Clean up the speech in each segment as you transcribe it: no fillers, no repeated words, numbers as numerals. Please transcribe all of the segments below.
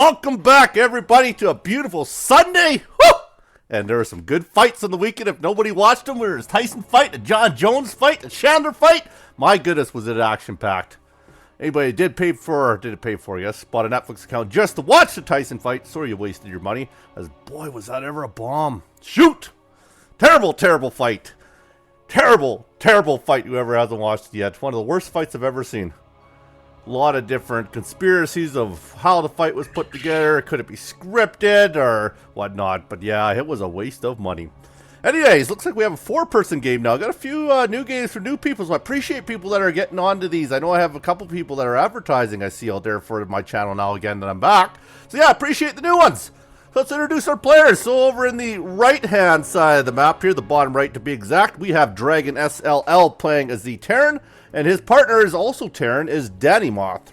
Welcome back, everybody, to a beautiful Sunday. Woo! And there were some good fights on the weekend. If nobody watched them, there was Tyson fight, a John Jones fight, a Chandler fight. My goodness, was it action-packed. Anybody did it pay for, yes, bought a Netflix account just to watch the Tyson fight. Sorry you wasted your money, as boy, was that ever a bomb. Shoot! Terrible, terrible fight. Terrible, terrible fight. Whoever hasn't watched it yet. One of the worst fights I've ever seen. A lot of different conspiracies of how the fight was put together. Could it be scripted or whatnot? But yeah, it was a waste of money. Anyways, looks like we have a 4-person game now. Got a few new games for new people, so I appreciate people that are getting onto these. I know I have a couple people that are advertising I see out there for my channel now again that I'm back. So yeah, appreciate the new ones. So let's introduce our players. So over in the right-hand side of the map here, the bottom right to be exact, we have DraganSLL playing as the Terran, and his partner is also Terran, is DaNiMoTh.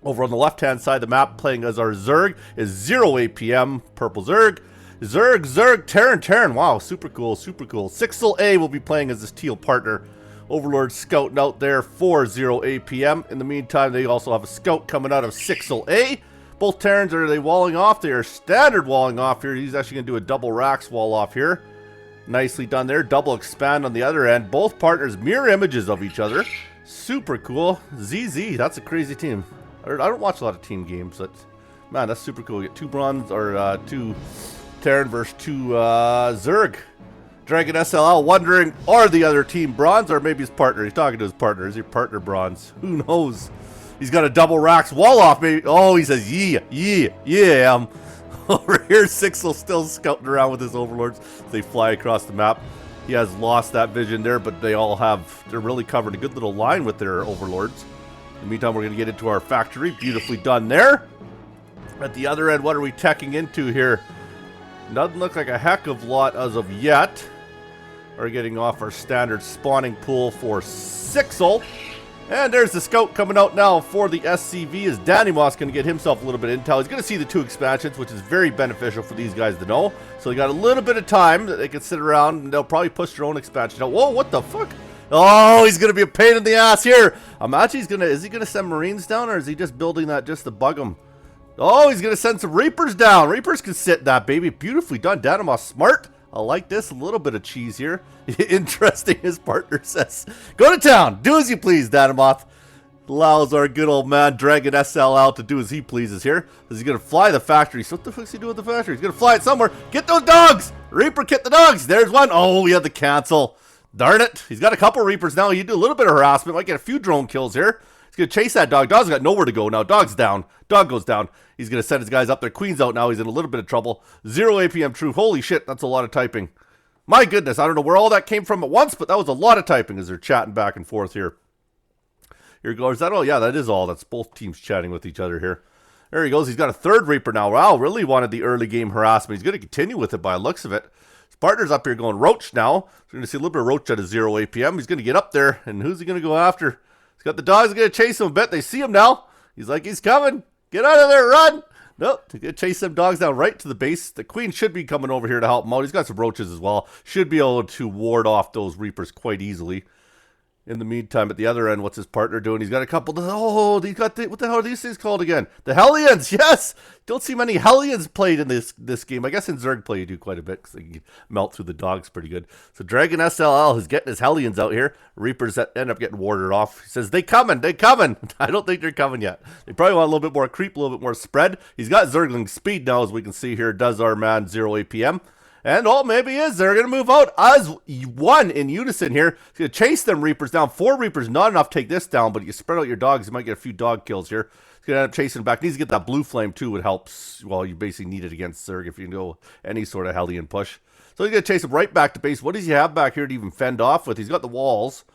Over on the left-hand side of the map, playing as our Zerg, is ZeroApm, purple Zerg. Zerg, Terran. Wow, super cool, super cool. SixelA will be playing as his teal partner. Overlord scouting out there for ZeroApm. In the meantime, they also have a scout coming out of SixelA. Both Terrans, are they walling off? They are standard walling off here. He's actually going to do a double racks wall off here. Nicely done there. Double expand on the other end. Both partners mirror images of each other. Super cool. ZZ, that's a crazy team. I don't watch a lot of team games, but man, that's super cool. You get 2 bronze or 2 Terran versus 2 Zerg. DraganSLL wondering, are the other team bronze or maybe his partner? He's talking to his partner. Is your partner bronze? Who knows? He's got a double racks wall off, maybe. Oh, he says, yeah. Over here, Sixel still scouting around with his overlords. They fly across the map. He has lost that vision there, but they're really covering a good little line with their overlords. In the meantime, we're going to get into our factory. Beautifully done there. At the other end, what are we teching into here? Doesn't look like a heck of a lot as of yet. We're getting off our standard spawning pool for Sixel. And there's the scout coming out now for the SCV, as DaNiMoTh's going to get himself a little bit of intel. He's going to see the 2 expansions, which is very beneficial for these guys to know. So they got a little bit of time that they can sit around, and they'll probably push their own expansion out. Whoa, what the fuck? Oh, he's going to be a pain in the ass here. Imagine is he going to send Marines down, or is he just building that just to bug him? Oh, he's going to send some Reapers down. Reapers can sit in that, baby. Beautifully done. DaNiMoTh smart. I like this. A little bit of cheese here. Interesting, his partner says. Go to town. Do as you please, DaNiMoTh. Allows our good old man DraganSLL to do as he pleases here. He's going to fly the factory. So what the fuck's he doing with the factory? He's going to fly it somewhere. Get those dogs. Reaper, get the dogs. There's one. Oh, we had to cancel. Darn it. He's got a couple Reapers now. You do a little bit of harassment. Might get a few drone kills here. He's going to chase that dog. Dog's got nowhere to go now. Dog's down. Dog goes down. He's going to send his guys up there. Queen's out now. He's in a little bit of trouble. ZeroApm true. Holy shit, that's a lot of typing. My goodness, I don't know where all that came from at once, but that was a lot of typing as they're chatting back and forth here. Here goes that. Oh, yeah, that is all. That's both teams chatting with each other here. There he goes. He's got a 3rd Reaper now. Wow, really wanted the early game harassment. He's going to continue with it by the looks of it. His partner's up here going Roach now. So we're going to see a little bit of Roach out of ZeroApm. He's going to get up there, and who's he going to go after? He's got the dogs going to chase him a bit. They see him now. He's like, he's coming. Get out of there, run! Nope, to chase them dogs down right to the base. The Queen should be coming over here to help him out. He's got some roaches as well. Should be able to ward off those Reapers quite easily. In the meantime, at the other end, what's his partner doing? He's got a couple. Oh, he's got what the hell are these things called again? The Hellions. Yes, don't see many Hellions played in this game. I guess in Zerg play you do quite a bit because they can melt through the dogs pretty good. So DraganSLL is getting his Hellions out here. Reapers that end up getting warded off. He says they coming. I don't think they're coming yet. They probably want a little bit more creep, a little bit more spread. He's got Zergling speed now, as we can see here. Does our man ZeroApm. And, oh, maybe he is. They're going to move out as one in unison here. He's going to chase them Reapers down. 4 Reapers, not enough to take this down, but you spread out your dogs, you might get a few dog kills here. He's going to end up chasing back. Needs to get that blue flame, too. It helps. Well, you basically need it against Zerg if you know any sort of Hellion push. So he's going to chase him right back to base. What does he have back here to even fend off with? He's got the walls.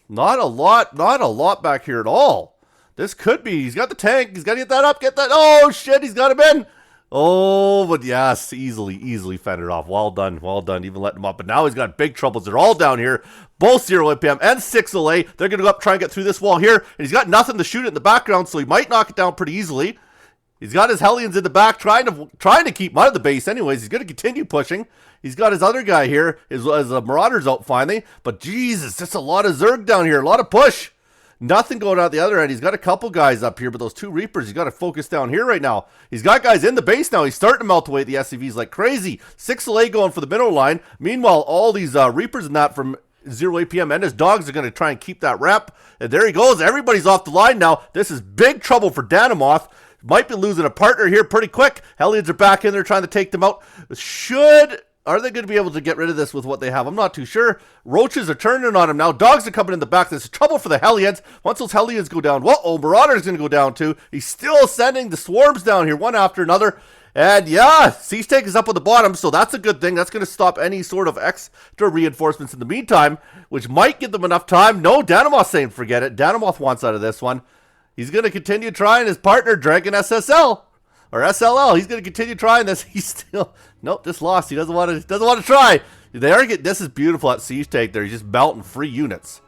Not a lot back here at all. This could be. He's got the tank. He's got to get that up. Get that. Oh, shit. He's got him in. Oh, but yes, easily fended off. Well done, even letting him up. But now he's got big troubles. They're all down here. Both ZeroApm and SixelA. They're going to go up, try and get through this wall here. And he's got nothing to shoot it in the background, so he might knock it down pretty easily. He's got his Hellions in the back, trying to keep him out of the base anyways. He's going to continue pushing. He's got his other guy here, his Marauders out finally. But Jesus, that's a lot of Zerg down here, a lot of push. Nothing going on at the other end. He's got a couple guys up here, but those two Reapers, he's got to focus down here right now. He's got guys in the base now. He's starting to melt away the SCVs like crazy. SixelA going for the middle line. Meanwhile, all these Reapers and that from ZeroApm and his dogs are going to try and keep that rep. And there he goes. Everybody's off the line now. This is big trouble for DaNiMoTh. Might be losing a partner here pretty quick. Hellions are back in there trying to take them out. Are they going to be able to get rid of this with what they have? I'm not too sure. Roaches are turning on him now. Dogs are coming in the back. There's trouble for the Hellions. Once those Hellions go down, whoa, Marauder's going to go down too. He's still sending the swarms down here, one after another. And yeah, Siege Tank is up on the bottom, so that's a good thing. That's going to stop any sort of extra reinforcements in the meantime, which might give them enough time. No, DaNiMoTh saying forget it. DaNiMoTh wants out of this one. He's going to continue trying his partner, DraganSLL. Or SLL, he's going to continue trying this. He's still, nope, just lost. He doesn't want to try. They are getting, this is beautiful at Siege Tank there. He's just melting free units.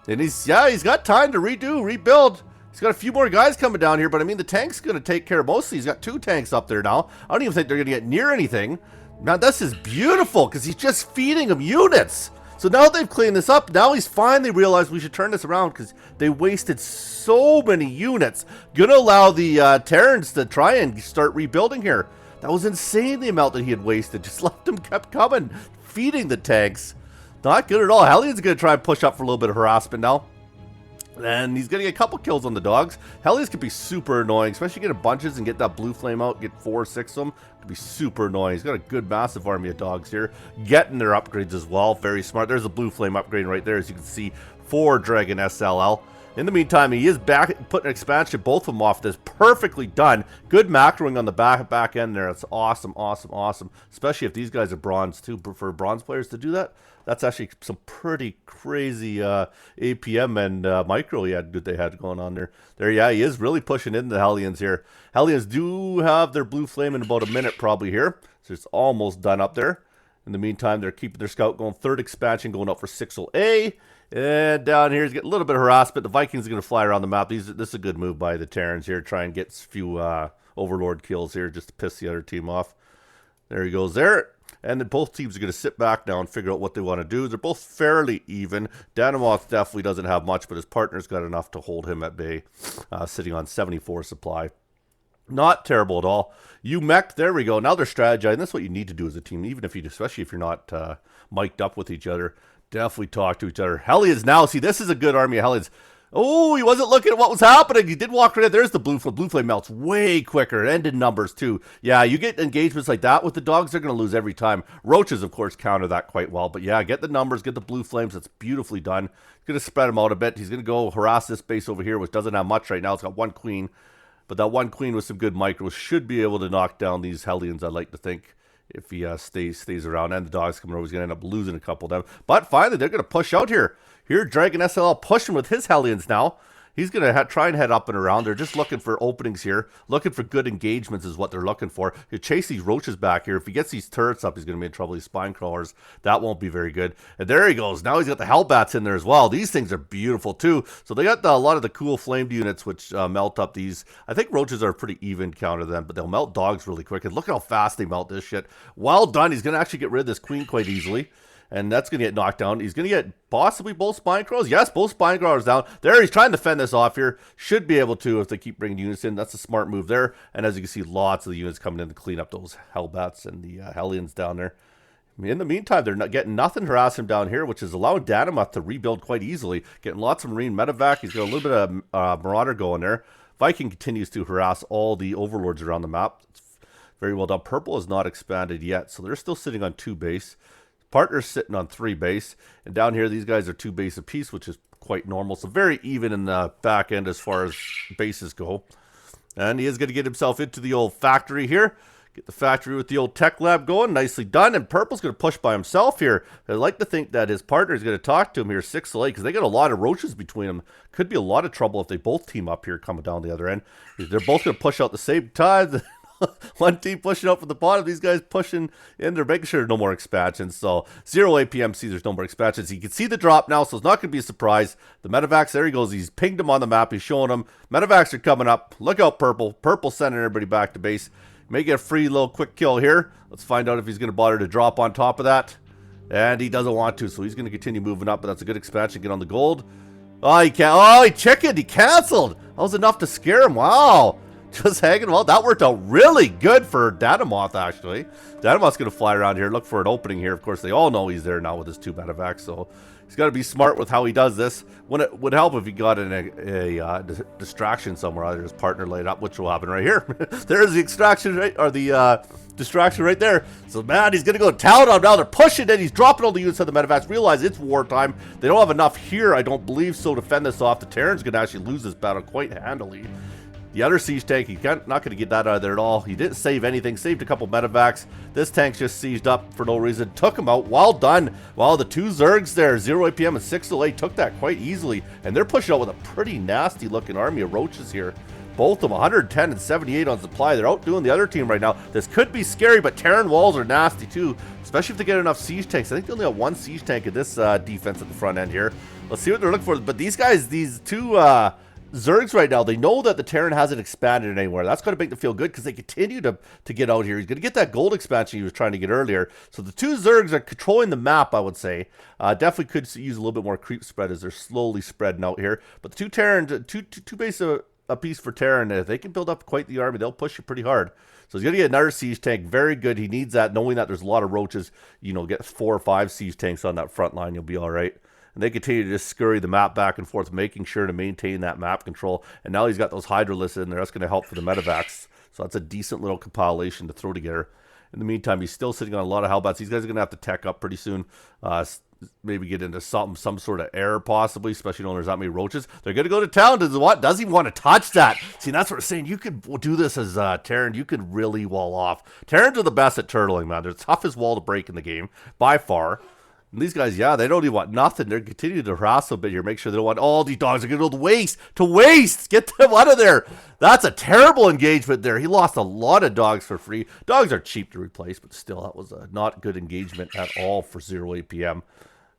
And he's got time to rebuild. He's got a few more guys coming down here, but I mean, the tank's going to take care of most of these. He's got 2 tanks up there now. I don't even think they're going to get near anything. Now, this is beautiful because he's just feeding them units. So now they've cleaned this up. Now he's finally realized we should turn this around because they wasted so many units. Gonna allow the Terrans to try and start rebuilding here. That was insane, the amount that he had wasted. Just left them kept coming, feeding the tanks. Not good at all. Hellions gonna try and push up for a little bit of harassment now. And he's getting a couple kills on the dogs. Hellions can be super annoying, especially get a bunches and get that blue flame out, get 4 or 6 of them. Could be super annoying. He's got a good massive army of dogs here. Getting their upgrades as well. Very smart. There's a blue flame upgrade right there, as you can see, for DraganSLL. In the meantime, he is back putting expansion, both of them off this. Perfectly done. Good macroing on the back end there. That's awesome, awesome, awesome. Especially if these guys are bronze too. For bronze players to do that, that's actually some pretty crazy APM and micro they had going on there. Yeah, he is really pushing into the Hellions here. Hellions do have their blue flame in about a minute probably here. So it's almost done up there. In the meantime, they're keeping their scout going. 3rd expansion going up for SixelA. And down here, he's getting a little bit of harassment. The Vikings are going to fly around the map. This is a good move by the Terrans here. Try and get a few Overlord kills here just to piss the other team off. There he goes there. And then both teams are going to sit back now and figure out what they want to do. They're both fairly even. DaNiMoTh definitely doesn't have much, but his partner's got enough to hold him at bay, sitting on 74 supply. Not terrible at all. UMech, there we go. Now they're strategizing. That's what you need to do as a team, even if especially if you're not mic'd up with each other. Definitely talk to each other. Hellions now. See, this is a good army of Hellions. Oh, he wasn't looking at what was happening. He did walk right in. There's the blue flame. Blue flame melts way quicker and in numbers too. Yeah, you get engagements like that with the dogs, they're going to lose every time. Roaches, of course, counter that quite well. But yeah, get the numbers, get the blue flames. That's beautifully done. He's going to spread them out a bit. He's going to go harass this base over here, which doesn't have much right now. It's got 1 queen. But that 1 queen with some good micros should be able to knock down these Hellions, I'd like to think. If he stays around, and the dogs coming over, he's going to end up losing a couple of them. But finally, they're going to push out here. Here, DraganSLL pushing with his Hellions now. He's going to try and head up and around. They're just looking for openings here. Looking for good engagements is what they're looking for. He'll chase these roaches back here. If he gets these turrets up, he's going to be in trouble. These spine crawlers, that won't be very good. And there he goes. Now he's got the Hellbats in there as well. These things are beautiful too. So they got a lot of the cool flamed units, which melt up these. I think roaches are a pretty even counter to them, but they'll melt dogs really quick. And look how fast they melt this shit. Well done. He's going to actually get rid of this queen quite easily. And that's going to get knocked down. He's going to get possibly both spine crawlers. Yes, both spine crawlers down. There, he's trying to fend this off here. Should be able to if they keep bringing units in. That's a smart move there. And as you can see, lots of the units coming in to clean up those Hellbats and the Hellions down there. In the meantime, they're not getting nothing to harass him down here, which is allowing DaNiMoTh to rebuild quite easily. Getting lots of Marine medevac. He's got a little bit of Marauder going there. Viking continues to harass all the Overlords around the map. It's very well done. Purple is not expanded yet, so they're still sitting on 2 base. Partner's sitting on 3 base, and down here these guys are 2 base apiece, which is quite normal. So very even in the back end as far as bases go. And he is going to get himself into the old factory here. Get the factory with the old tech lab going. Nicely done. And Purple's going to push by himself here. I'd like to think that his partner is going to talk to him here, SixelA, because they got a lot of roaches between them. Could be a lot of trouble if they both team up here coming down the other end. They're both going to push out at the same time. One team pushing up from the bottom, these guys pushing in, they're making sure no more expansions. So ZeroApm sees there's no more expansions. You can see the drop now, so it's not going to be a surprise. The medevacs, there he goes. He's pinged them on the map. He's showing them. Medevacs are coming up. Look out, Purple. Purple sending everybody back to base. May get a free little quick kill here. Let's find out if he's going to bother to drop on top of that. And he doesn't want to, so he's going to continue moving up, but that's a good expansion. Get on the gold. Oh, he can't. Oh, he chickened. He canceled. That was enough to scare him. Wow. Just hanging. Well, that worked out really good for DaNiMoTh, actually. DaNiMoTh's going to fly around here, look for an opening here. Of course, they all know he's there now with his 2 medevacs, so he's got to be smart with how he does this. It would help if he got in a distraction somewhere, either his partner laid up, which will happen right here. There's the extraction, right, or the distraction right there. So, man, he's going to go to town on now. They're pushing it. He's dropping all the units of the medevacs. Realize it's wartime. They don't have enough here, I don't believe, so to fend this off. The Terran's going to actually lose this battle quite handily. The other siege tank, he's not going to get that out of there at all. He didn't save anything, saved a couple medevacs. This tank's just sieged up for no reason. Took him out. Well done. Wow, the 2 Zergs there, ZeroApm and SixelA, took that quite easily. And they're pushing out with a pretty nasty looking army of roaches here. Both of them 110 and 78 on supply. They're outdoing the other team right now. This could be scary, but Terran walls are nasty too, especially if they get enough siege tanks. I think they only have 1 siege tank in this defense at the front end here. Let's see what they're looking for. But these guys, these 2 Zergs right now, they know that the Terran hasn't expanded anywhere. That's going to make them feel good because they continue to get out here. He's going to get that gold expansion he was trying to get earlier. So the 2 Zergs are controlling the map, I would say. Definitely could use a little bit more creep spread as they're slowly spreading out here. But the 2 Terran, two base a piece for Terran. If they can build up quite the army, they'll push you pretty hard. So he's going to get another siege tank. Very good. He needs that, knowing that there's a lot of roaches. You know, get 4 or 5 siege tanks on that front line. You'll be all right. And they continue to just scurry the map back and forth, making sure to maintain that map control. And now he's got those hydralisks in there. That's going to help for the medevacs. So that's a decent little compilation to throw together. In the meantime, he's still sitting on a lot of hellbats. These guys are going to have to tech up pretty soon. Maybe get into some sort of air, possibly, especially when there's that many roaches. They're going to go to town. Does he want to touch that? See, that's what we're saying. You could do this as Terran. You could really wall off. Terrans are the best at turtling, man. They're the toughest wall to break in the game, by far. And these guys, yeah, they don't even want nothing. They're continuing to harass a bit here. Make sure they don't want all these dogs are going to go to waste. To waste! Get them out of there. That's a terrible engagement there. He lost a lot of dogs for free. Dogs are cheap to replace, but still, that was a not good engagement at all for ZeroApm.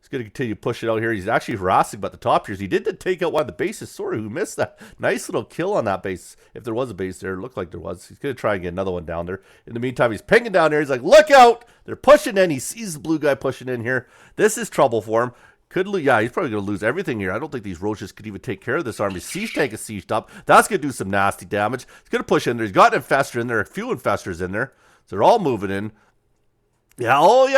He's going to continue pushing out here. He's actually harassing about the top tiers. He did take out one of the bases. Sorry, who missed that. Nice little kill on that base. If there was a base there, it looked like there was. He's going to try and get another one down there. In the meantime, he's pinging down there. He's like, look out! They're pushing in. He sees the blue guy pushing in here. This is trouble for him. Yeah, he's probably going to lose everything here. I don't think these roaches could even take care of this army. Siege tank is sieged up. That's going to do some nasty damage. He's going to push in there. He's got an infestor in there. A few infestors in there. So they're all moving in. Yeah, oh, he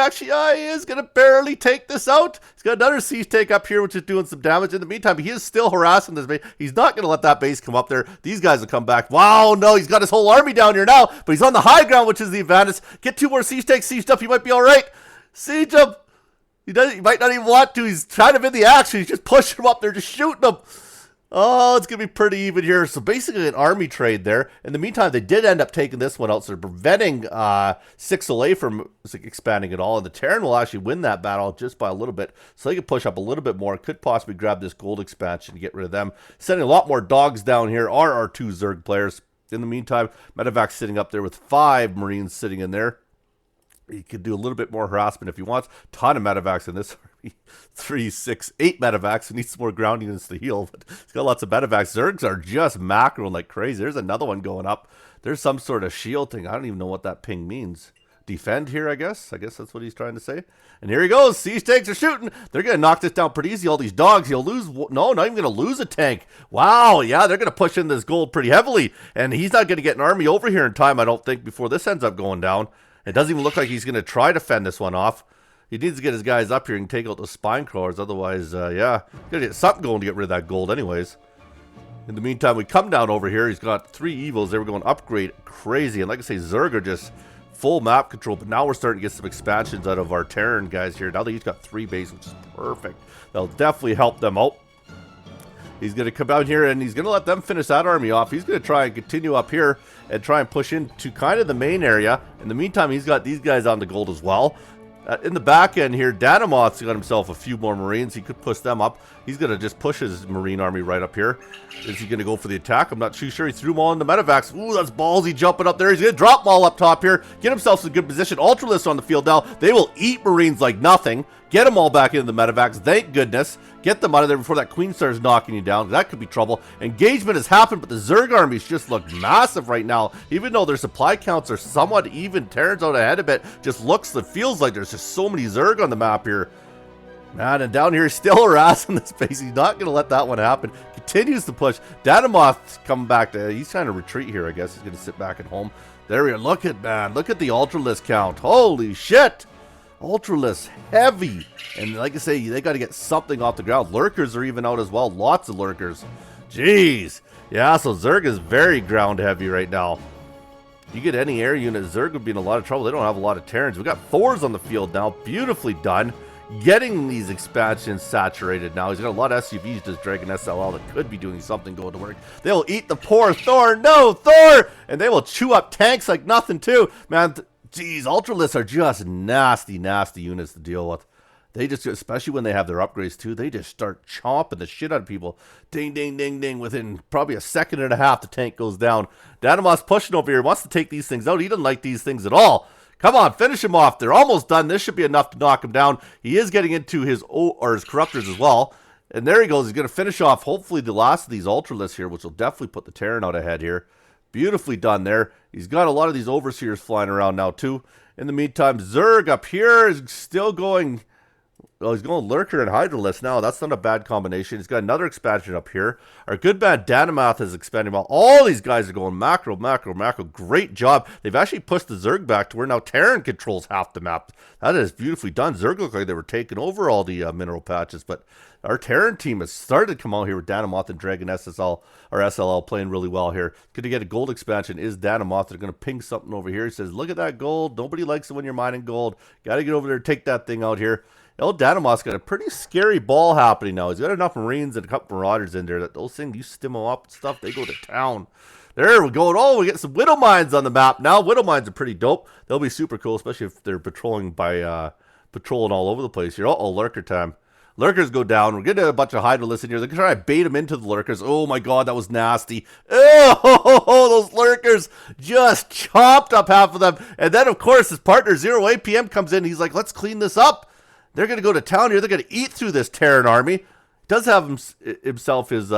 is going to barely take this out. He's got another siege tank up here, which is doing some damage. In the meantime, he is still harassing this base. He's not going to let that base come up there. These guys will come back. Wow, no, he's got his whole army down here now, but he's on the high ground, which is the advantage. Get 2 more siege tanks sieged up. He might be all right. Siege him. He might not even want to. He's trying to win the action. He's just pushing him up there, just shooting him. Oh, it's going to be pretty even here. So basically an army trade there. In the meantime, they did end up taking this one out, so they're preventing SixelA from expanding at all. And the Terran will actually win that battle just by a little bit. So they can push up a little bit more. Could possibly grab this gold expansion and get rid of them. Sending a lot more dogs down here are our 2 Zerg players. In the meantime, Medevac's sitting up there with 5 Marines sitting in there. He could do a little bit more harassment if he wants. Ton of medevacs in this army. 3, 6, 8 medevacs. He needs some more groundiness to heal, but he's got lots of medevacs. Zergs are just macroing like crazy. There's another one going up. There's some sort of shield thing. I don't even know what that ping means. Defend here, I guess. I guess that's what he's trying to say. And here he goes. Siege tanks are shooting. They're going to knock this down pretty easy. All these dogs. He'll lose. No, not even going to lose a tank. Wow. Yeah, they're going to push in this gold pretty heavily. And he's not going to get an army over here in time, I don't think, before this ends up going down. It doesn't even look like he's going to try to fend this one off. He needs to get his guys up here and take out those spine crawlers. Otherwise, yeah, got to get something going to get rid of that gold anyways. In the meantime, we come down over here. He's got 3 evils. They were going upgrade crazy. And like I say, Zerg are just full map control. But now we're starting to get some expansions out of our Terran guys here. Now that he's got 3 bases, which is perfect. That'll definitely help them out. He's going to come out here and he's going to let them finish that army off. He's going to try and continue up here and try and push into kind of the main area. In the meantime, he's got these guys on the gold as well. In the back end here, DaNiMoTh's got himself a few more Marines. He could push them up. He's going to just push his Marine army right up here. Is he going to go for the attack? I'm not too sure. He threw them all in the medevacs. Ooh, that's ballsy jumping up there. He's going to drop them all up top here. Get himself some good position. Ultralists on the field now. They will eat Marines like nothing. Get them all back into the medevacs. Thank goodness. Get them out of there before that Queen starts knocking you down. That could be trouble. Engagement has happened, but the Zerg armies just look massive right now. Even though their supply counts are somewhat even, Terran's out ahead a bit. Just feels like there's just so many Zerg on the map here. Man, and down here, he's still harassing this base. He's not going to let that one happen. Continues to push. DaNiMoTh's coming back to... He's trying to retreat here, I guess. He's going to sit back at home. There we are. Look at, man. Look at the Ultralisk count. Holy shit. Ultralisk heavy. And like I say, they got to get something off the ground. Lurkers are even out as well. Lots of lurkers. Jeez. Yeah, so Zerg is very ground heavy right now. You get any air unit, Zerg would be in a lot of trouble. They don't have a lot of Terrans. We got 4s on the field now. Beautifully done. Getting these expansions saturated now. He's got a lot of SUVs, just DraganSLL, that could be doing something going to work. They'll eat the poor Thor. No, Thor! And they will chew up tanks like nothing, too. Man, geez, Ultralisks are just nasty, nasty units to deal with. They just, especially when they have their upgrades, too, they just start chomping the shit out of people. Ding, ding, ding, ding. Within probably a second and a half, the tank goes down. DaNiMoTh's pushing over here. Wants to take these things out. He doesn't like these things at all. Come on, finish him off. They're almost done. This should be enough to knock him down. He is getting into his corruptors as well. And there he goes. He's going to finish off, hopefully, the last of these Ultralisks here, which will definitely put the Terran out ahead here. Beautifully done there. He's got a lot of these Overseers flying around now, too. In the meantime, Zerg up here is still going... Well, he's going Lurker and Hydralisk now. That's not a bad combination. He's got another expansion up here. Our good man DaNiMoTh is expanding well. All these guys are going macro, macro, macro. Great job. They've actually pushed the Zerg back to where now Terran controls half the map. That is beautifully done. Zerg looked like they were taking over all the mineral patches, but our Terran team has started to come out here with DaNiMoTh and DraganSLL playing really well here. Going to get a gold expansion is DaNiMoTh. They're going to ping something over here. He says, look at that gold. Nobody likes it when you're mining gold. Got to get over there and take that thing out here. Old DaNiMoTh's got a pretty scary ball happening now. He's got enough Marines and a couple Marauders in there that those things, you stim them up and stuff, they go to town. There we go. Oh, we get some Widow Mines on the map now. Widow Mines are pretty dope. They'll be super cool, especially if they're patrolling patrolling all over the place here. Uh-oh, Lurker time. Lurkers go down. We're getting a bunch of Hydralisks in here. They're going to try to bait them into the Lurkers. Oh my god, that was nasty. Oh, those Lurkers just chopped up half of them. And then, of course, his partner, ZeroApm, comes in. He's like, let's clean this up. They're going to go to town here. They're going to eat through this Terran army. He does have himself his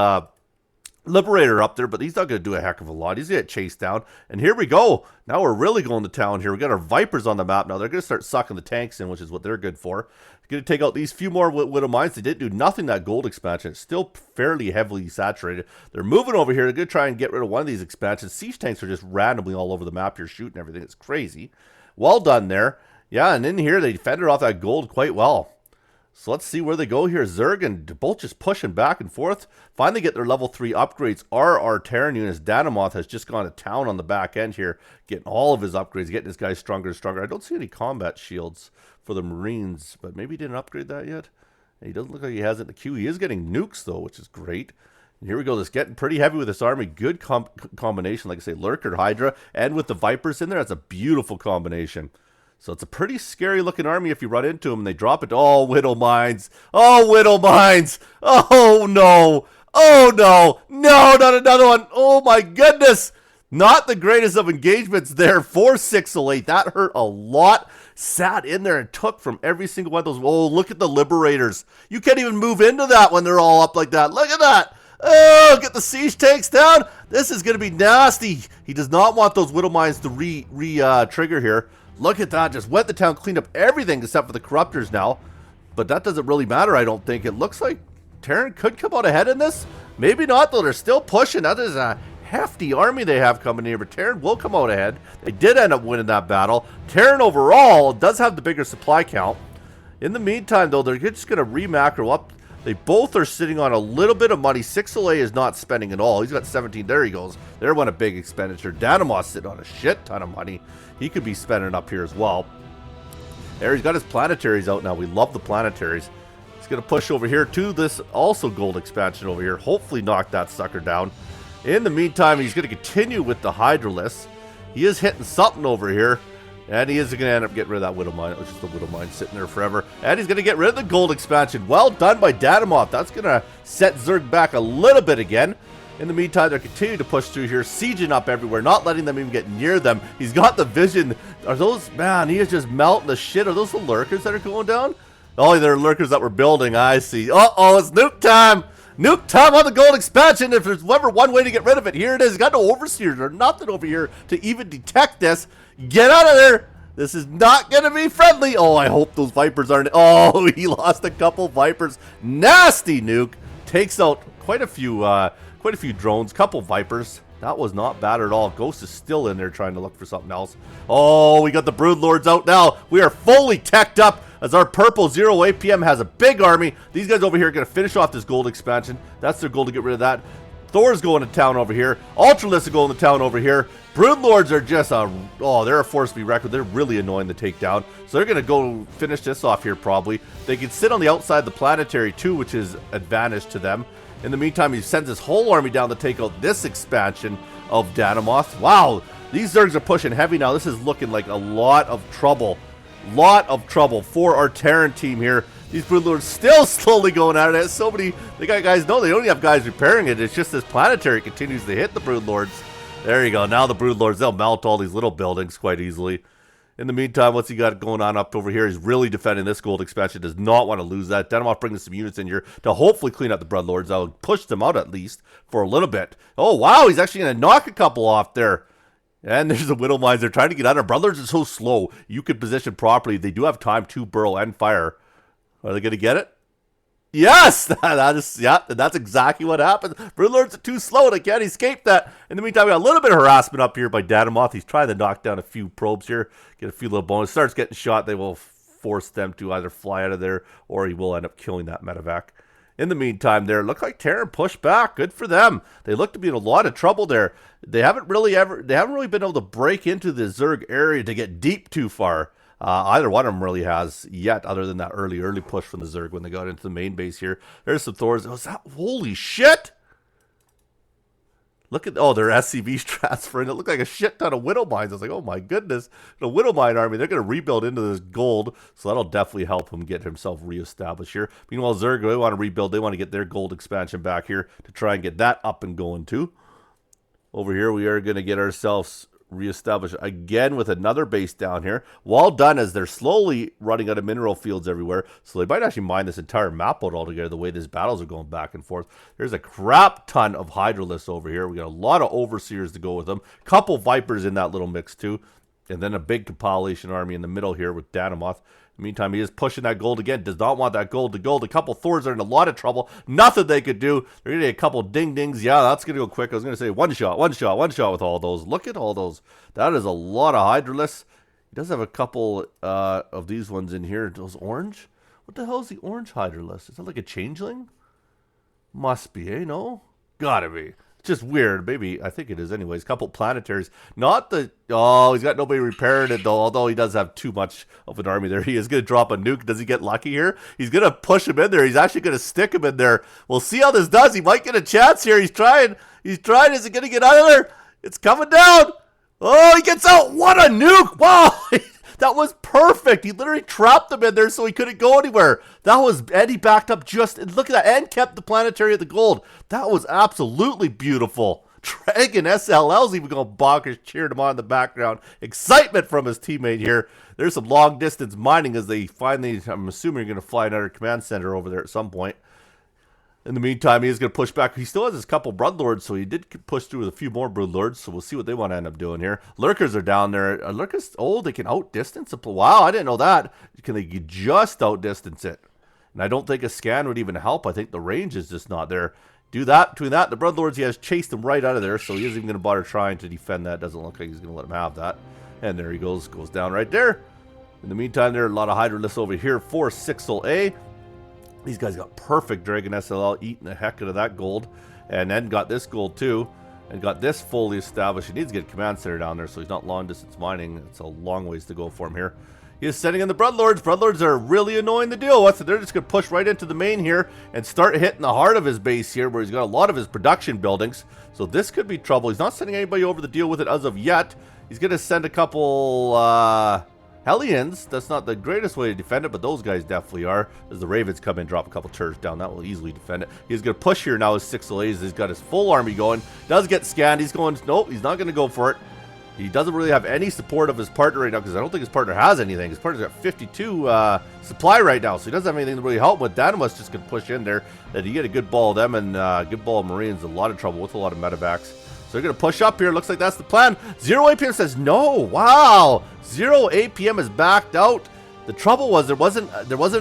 Liberator up there, but he's not going to do a heck of a lot. He's going to get chased down. And here we go. Now we're really going to town here. We got our Vipers on the map now. They're going to start sucking the tanks in, which is what they're good for. Going to take out these few more Widow Mines. They didn't do nothing that gold expansion. It's still fairly heavily saturated. They're moving over here. They're going to try and get rid of one of these expansions. Siege tanks are just randomly all over the map here shooting everything. It's crazy. Well done there. Yeah, and in here, they fended off that gold quite well. So let's see where they go here. Zerg and both just pushing back and forth. Finally get their level 3 upgrades. Our Terran units. DaNiMoTh has just gone to town on the back end here. Getting all of his upgrades. Getting this guy stronger and stronger. I don't see any combat shields for the Marines. But maybe he didn't upgrade that yet. He doesn't look like he has it in the queue. He is getting nukes, though, which is great. And here we go. This getting pretty heavy with this army. Good combination. Like I say, Lurker, Hydra, and with the Vipers in there. That's a beautiful combination. So it's a pretty scary looking army if you run into them and they drop it. Oh, Widow Mines. Oh, Widow Mines. Oh, no. Oh, no. No, not another one. Oh, my goodness. Not the greatest of engagements there for SixelA+. That hurt a lot. Sat in there and took from every single one of those. Oh, look at the Liberators. You can't even move into that when they're all up like that. Look at that. Oh, get the siege tanks down. This is going to be nasty. He does not want those Widow Mines to trigger here. Look at that. Just went to town, cleaned up everything except for the corruptors now. But that doesn't really matter, I don't think. It looks like Terran could come out ahead in this. Maybe not, though. They're still pushing. That is a hefty army they have coming here. But Terran will come out ahead. They did end up winning that battle. Terran overall does have the bigger supply count. In the meantime, though, they're just going to re-macro up. They both are sitting on a little bit of money. SixelA is not spending at all. He's got 17. There he goes. There went a big expenditure. DaNiMoTh's sitting on a shit ton of money. He could be spending up here as well. There, he's got his planetaries out now. We love the planetaries. He's going to push over here to this also gold expansion over here. Hopefully knock that sucker down. In the meantime, he's going to continue with the Hydralisks. He is hitting something over here. And he is going to end up getting rid of that Widow Mine. It was just the Widow Mine sitting there forever. And he's going to get rid of the gold expansion. Well done by DaNiMoTh. That's going to set Zerg back a little bit again. In the meantime, they're continuing to push through here, sieging up everywhere, not letting them even get near them. He's got the vision. Are those, man, he is just melting the shit. Are those the Lurkers that are going down? Oh, they're Lurkers that we're building. I see. Uh-oh, it's nuke time. Nuke time on the gold expansion. If there's ever one way to get rid of it, here it is. He's got no overseers or nothing over here to even detect this. Get out of there. This is not going to be friendly. Oh, I hope those Vipers aren't. Oh, he lost a couple Vipers. Nasty nuke. Takes out quite a few drones. Couple Vipers. That was not bad at all. Ghost is still in there trying to look for something else. Oh, we got the Broodlords out now. We are fully teched up as our purple ZeroApm has a big army. These guys over here are going to finish off this gold expansion. That's their goal, to get rid of that. Thor's going to town over here. Ultralisk are going to town over here. Broodlords are just they're a force to be reckoned with. They're really annoying to take down. So they're going to go finish this off here probably. They can sit on the outside of the planetary too, which is advantage to them. In the meantime, he sends his whole army down to take out this expansion of DaNiMoTh. Wow, these Zergs are pushing heavy now. This is looking like a lot of trouble. Lot of trouble for our Terran team here. These Broodlords still slowly going at it. So many, they got guys, no, they don't have guys repairing it. It's just this planetary continues to hit the Broodlords. There you go. Now the Broodlords, they'll melt all these little buildings quite easily. In the meantime, what's he got going on up over here? He's really defending this gold expansion. Does not want to lose that. DaNiMoTh bringing some units in here to hopefully clean up the Broodlords. I'll push them out at least for a little bit. Oh, wow. He's actually going to knock a couple off there. And there's the Widow Mines. They're trying to get out of. Broodlords are so slow. You can position properly. They do have time to burrow and fire. Are they going to get it? Yes! That's exactly what happened. Broodlords are too slow. They can't escape that. In the meantime, we got a little bit of harassment up here by DaNiMoTh. He's trying to knock down a few probes here. Get a few little bonus. Starts getting shot. They will force them to either fly out of there or he will end up killing that medevac. In the meantime, there look like Terran pushed back. Good for them. They look to be in a lot of trouble there. They haven't really been able to break into the Zerg area to get deep too far. Either one of them really has yet, other than that early push from the Zerg when they got into the main base here. There's some Thors. Oh, holy shit! Look at, their SCV's transferring. It looked like a shit ton of Widow Mines. I was like, oh my goodness. The Widow Mine army, they're going to rebuild into this gold. So that'll definitely help him get himself reestablished here. Meanwhile, Zerg, they want to rebuild. They want to get their gold expansion back here to try and get that up and going too. Over here, we are going to get ourselves reestablished again with another base down here. Well done, as they're slowly running out of mineral fields everywhere. So they might actually mine this entire map out altogether, the way these battles are going back and forth. There's a crap ton of Hydralisks over here. We got a lot of Overseers to go with them. Couple Vipers in that little mix too. And then a big compilation army in the middle here with DaNiMoTh. In the meantime, he is pushing that gold again. Does not want that gold to gold. A couple Thors are in a lot of trouble. Nothing they could do. They're going to get a couple ding-dings. Yeah, that's going to go quick. I was going to say one shot with all those. Look at all those. That is a lot of Hydralisks. He does have a couple of these ones in here. Those orange? What the hell is the orange Hydralisk? Is that like a changeling? Must be, eh? No? Gotta be. Just weird. Maybe, I think it is anyways. Couple planetaries. Not the... Oh, he's got nobody repairing it though. Although he does have too much of an army there. He is going to drop a nuke. Does he get lucky here? He's going to push him in there. He's actually going to stick him in there. We'll see how this does. He might get a chance here. He's trying. Is he going to get out of there? It's coming down. Oh, he gets out. What a nuke. Wow. That was perfect. He literally trapped him in there so he couldn't go anywhere. That was, and he backed up just, look at that, and kept the planetary at the gold. That was absolutely beautiful. DraganSLL's even going bonkers, cheering him on in the background. Excitement from his teammate here. There's some long distance mining as they finally, I'm assuming, you're going to fly another command center over there at some point. In the meantime, he's going to push back. He still has his couple Broodlords, so he did push through with a few more Broodlords, so we'll see what they want to end up doing here. Lurkers are down there. Lurkers, oh, they can outdistance it. Wow, I didn't know that. Can they just outdistance it? And I don't think a scan would even help. I think the range is just not there. Do that. Between that and the Broodlords, he has chased him right out of there, so he isn't even going to bother trying to defend that. Doesn't look like he's going to let him have that. And there he goes down right there. In the meantime, there are a lot of Hydralisks over here for SixelA. These guys got perfect DraganSLL, eating the heck out of that gold. And then got this gold too. And got this fully established. He needs to get a command center down there so he's not long distance mining. It's a long ways to go for him here. He is sending in the Broodlords. Broodlords are really annoying to deal with. So they're just going to push right into the main here and start hitting the heart of his base here where he's got a lot of his production buildings. So this could be trouble. He's not sending anybody over to deal with it as of yet. He's going to send a couple... Hellions, that's not the greatest way to defend it, but those guys definitely are. As the Ravens come in, drop a couple turrets down, that will easily defend it. He's going to push here now as SixelA's. He's got his full army going. Does get scanned. He's going, nope, he's not going to go for it. He doesn't really have any support of his partner right now because I don't think his partner has anything. His partner's got 52 supply right now, so he doesn't have anything to really help with. DaNiMoTh's just going to push in there. Then you get a good ball of them and good ball of Marines. A lot of trouble with a lot of medevacs. So they're going to push up here. Looks like that's the plan. ZeroApm says no. Wow. ZeroApm is backed out. The trouble was there wasn't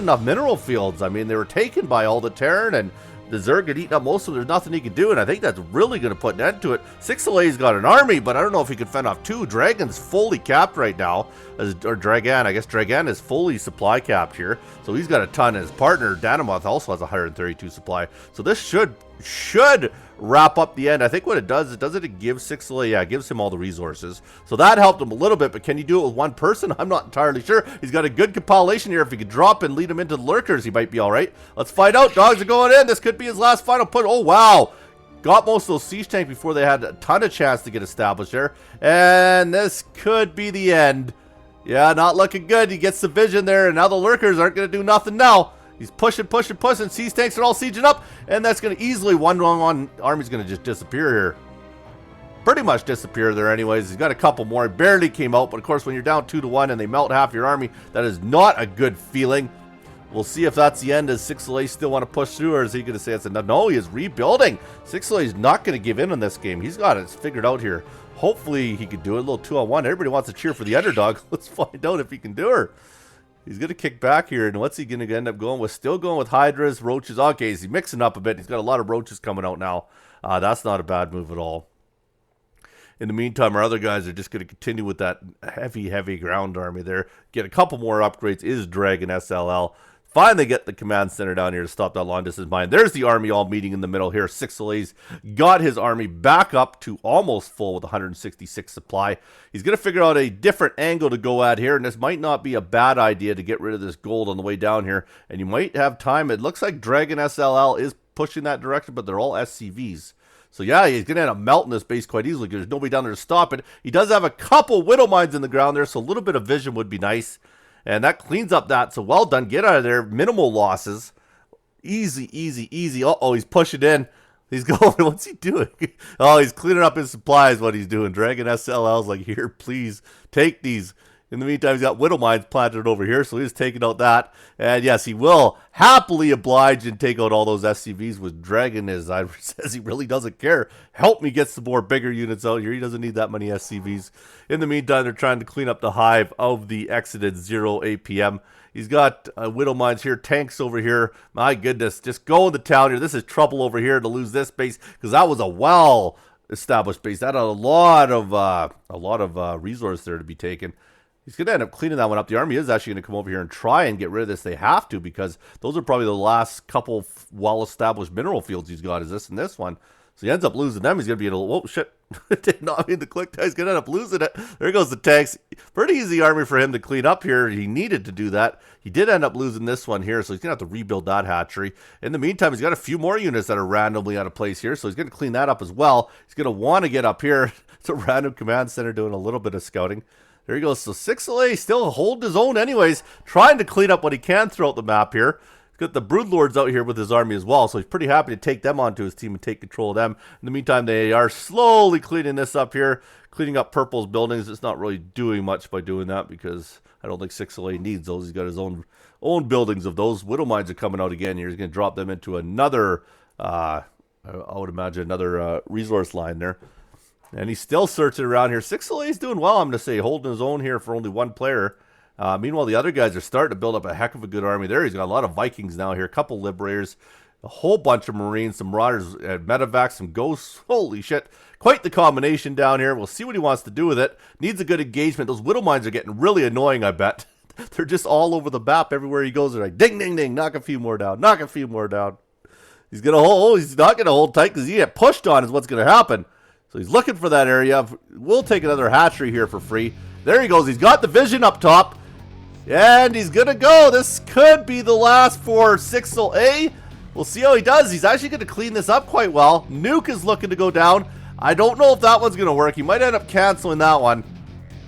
enough mineral fields. I mean, they were taken by all the Terran, and the Zerg had eaten up most of them. There's nothing he could do, and I think that's really going to put an end to it. SixelA's got an army, but I don't know if he could fend off two. Dragan's fully capped right now. Or Dragan. I guess Dragan is fully supply capped here. So he's got a ton. His partner, DaNiMoTh, also has 132 supply. So this should wrap up the end. I think what it does, it gives SixelA, yeah, it gives him all the resources. So that helped him a little bit, but can you do it with one person? I'm not entirely sure. He's got a good compilation here. If he could drop and lead him into the lurkers, he might be all right. Let's find out. Dogs are going in. This could be his last final push. Oh, wow. Got most of those siege tanks before they had a ton of chance to get established there. And this could be the end. Yeah, not looking good. He gets the vision there, and now the lurkers aren't going to do nothing now. He's pushing. Siege tanks are all sieging up, and that's going to easily, one army's going to just disappear here. Pretty much disappear there anyways. He's got a couple more. He barely came out, but of course when you're down 2-1 and they melt half your army, that is not a good feeling. We'll see if that's the end. Does SixelA still want to push through, or is he going to say it's enough? No, he is rebuilding. SixelA is not going to give in on this game. He's got it figured out here. Hopefully he could do it. A little 2-on-1. Everybody wants to cheer for the underdog. Let's find out if he can do her. He's going to kick back here, and what's he going to end up going with? Still going with Hydras, Roaches. Okay, he's mixing up a bit. He's got a lot of Roaches coming out now. That's not a bad move at all. In the meantime, our other guys are just going to continue with that heavy ground army there. Get a couple more upgrades. Is DraganSLL. Finally get the command center down here to stop that long distance mine. There's the army all meeting in the middle here. SixelA's got his army back up to almost full with 166 supply. He's going to figure out a different angle to go at here, and this might not be a bad idea to get rid of this gold on the way down here. And you might have time. It looks like DraganSLL is pushing that direction, but they're all SCVs. So yeah, he's going to end up melting this base quite easily because there's nobody down there to stop it. He does have a couple Widow Mines in the ground there, so a little bit of vision would be nice. And that cleans up that. So well done. Get out of there. Minimal losses. Easy. Uh-oh, he's pushing in. He's going. What's he doing? Oh, he's cleaning up his supplies, what he's doing. DraganSLL's like, here, please, take these. In the meantime, he's got Widow Mines planted over here, so he's taking out that. And yes, he will happily oblige and take out all those SCVs with Dragan. As I says, he really doesn't care. Help me get some more bigger units out here. He doesn't need that many SCVs. In the meantime, they're trying to clean up the hive of the exited ZeroApm. He's got Widow Mines here, tanks over here. My goodness, just go in the town here. This is trouble over here to lose this base, because that was a well-established base. That had a lot of resource there to be taken. He's going to end up cleaning that one up. The army is actually going to come over here and try and get rid of this. They have to, because those are probably the last couple well-established mineral fields he's got, is this and this one. So he ends up losing them. He's going to be in a... Whoa, shit. Did not mean to click. He's going to end up losing it. There goes the tanks. Pretty easy army for him to clean up here. He needed to do that. He did end up losing this one here, so he's going to have to rebuild that hatchery. In the meantime, he's got a few more units that are randomly out of place here, so he's going to clean that up as well. He's going to want to get up here. It's a random command center doing a little bit of scouting. There he goes. So SixelA still holding his own anyways, trying to clean up what he can throughout the map here. He's got the Broodlords out here with his army as well, so he's pretty happy to take them onto his team and take control of them. In the meantime, they are slowly cleaning this up here, cleaning up Purple's buildings. It's not really doing much by doing that, because I don't think SixelA needs those. He's got his own buildings of those. Widow Mines are coming out again here. He's going to drop them into another, I would imagine, another resource line there. And he's still searching around here. SixelA's doing well, I'm going to say, holding his own here for only one player. Meanwhile, the other guys are starting to build up a heck of a good army there. He's got a lot of Vikings now here, a couple Liberators, a whole bunch of Marines, some Marauders, Medevacs, some Ghosts. Holy shit. Quite the combination down here. We'll see what he wants to do with it. Needs a good engagement. Those Widow Mines are getting really annoying, I bet. They're just all over the map. Everywhere he goes, they're like, ding, ding, ding, knock a few more down, knock a few more down. He's going to hold, he's not going to hold tight, because he get pushed on is what's going to happen. So he's looking for that area. We'll take another hatchery here for free. There he goes. He's got the vision up top. And he's going to go. This could be the last for SixelA. We'll see how he does. He's actually going to clean this up quite well. Nuke is looking to go down. I don't know if that one's going to work. He might end up canceling that one,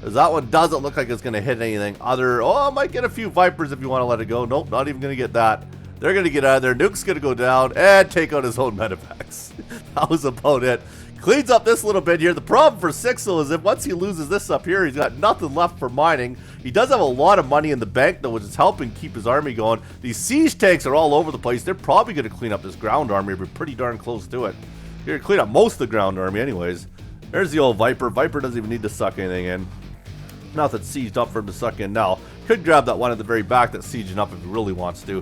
because that one doesn't look like it's going to hit anything other. Oh, I might get a few Vipers if you want to let it go. Nope, not even going to get that. They're going to get out of there. Nuke's going to go down and take out his own Medevacs. That was about it. Cleans up this little bit here. The problem for Sixel is that once he loses this up here, he's got nothing left for mining. He does have a lot of money in the bank, though, which is helping keep his army going. These siege tanks are all over the place. They're probably going to clean up this ground army. We're pretty darn close to it. You're going to clean up most of the ground army anyways. There's the old Viper. Viper doesn't even need to suck anything in. Nothing sieged up for him to suck in now. Could grab that one at the very back that's sieging up if he really wants to.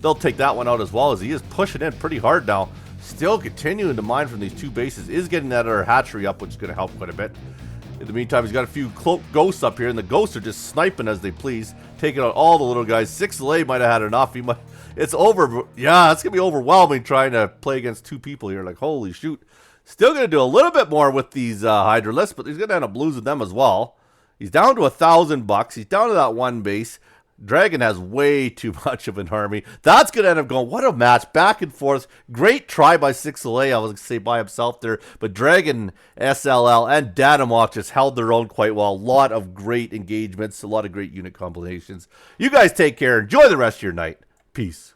They'll take that one out as well, as he is pushing in pretty hard now. Still continuing to mine from these two bases. Is getting that other hatchery up, which is going to help quite a bit. In the meantime, he's got a few cloaked ghosts up here, and the ghosts are just sniping as they please, taking out all the little guys. SixelA might have had enough. He might. It's over. Yeah, it's going to be overwhelming trying to play against two people here. Like, holy shoot. Still going to do a little bit more with these Hydralisks, but he's going to end up losing them as well. He's down to $1,000. He's down to that one base. Dragon has way too much of an army. That's going to end up going, what a match, back and forth. Great try by SixelA, I was going to say by himself there, but DraganSLL and DaNiMoTh just held their own quite well. A lot of great engagements, a lot of great unit combinations. You guys take care. Enjoy the rest of your night. Peace.